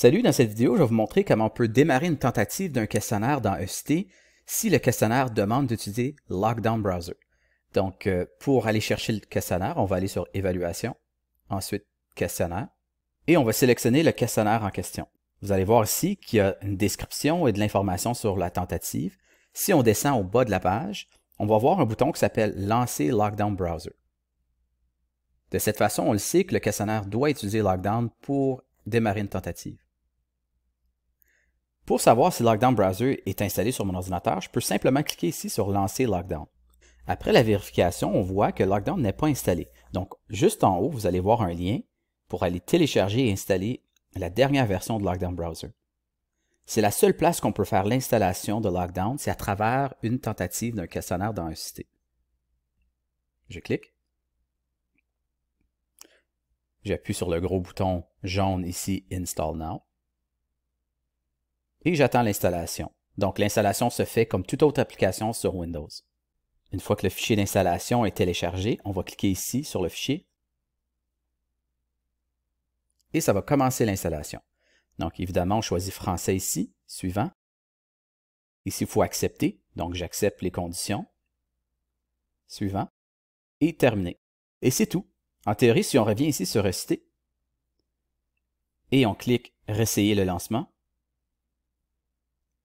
Salut, dans cette vidéo, je vais vous montrer comment on peut démarrer une tentative d'un questionnaire dans ECT si le questionnaire demande d'utiliser Lockdown Browser. Donc, pour aller chercher le questionnaire, on va aller sur Évaluation, ensuite Questionnaire, et on va sélectionner le questionnaire en question. Vous allez voir ici qu'il y a une description et de l'information sur la tentative. Si on descend au bas de la page, on va voir un bouton qui s'appelle Lancer Lockdown Browser. De cette façon, on le sait que le questionnaire doit utiliser Lockdown pour démarrer une tentative. Pour savoir si Lockdown Browser est installé sur mon ordinateur, je peux simplement cliquer ici sur Lancer Lockdown. Après la vérification, on voit que Lockdown n'est pas installé. Donc, juste en haut, vous allez voir un lien pour aller télécharger et installer la dernière version de Lockdown Browser. C'est la seule place qu'on peut faire l'installation de Lockdown, c'est à travers une tentative d'un questionnaire dans ECT. Je clique. J'appuie sur le gros bouton jaune ici, Install Now. Et j'attends l'installation. Donc, l'installation se fait comme toute autre application sur Windows. Une fois que le fichier d'installation est téléchargé, on va cliquer ici sur le fichier. Et ça va commencer l'installation. Donc, évidemment, on choisit Français ici, suivant. Ici, il faut accepter. Donc, j'accepte les conditions. Suivant. Et terminé. Et c'est tout. En théorie, si on revient ici sur ECT et on clique Réessayer le lancement,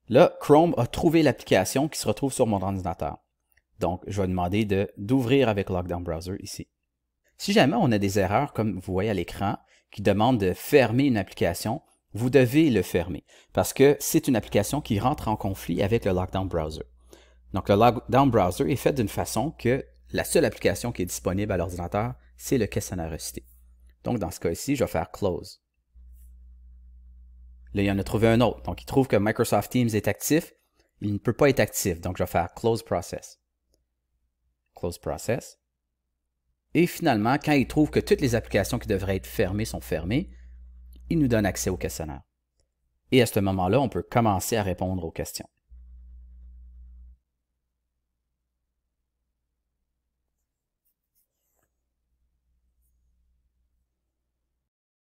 là, Chrome a trouvé l'application qui se retrouve sur mon ordinateur. Donc, je vais demander d'ouvrir avec Lockdown Browser ici. Si jamais on a des erreurs, comme vous voyez à l'écran, qui demandent de fermer une application, vous devez le fermer parce que c'est une application qui rentre en conflit avec le Lockdown Browser. Donc, le Lockdown Browser est fait d'une façon que la seule application qui est disponible à l'ordinateur, c'est le questionnaire ECT. Donc, dans ce cas-ci, je vais faire Close. Là, il en a trouvé un autre. Donc, il trouve que Microsoft Teams est actif. Il ne peut pas être actif. Donc, je vais faire Close Process. Close Process. Et finalement, quand il trouve que toutes les applications qui devraient être fermées sont fermées, il nous donne accès au questionnaire. Et à ce moment-là, on peut commencer à répondre aux questions.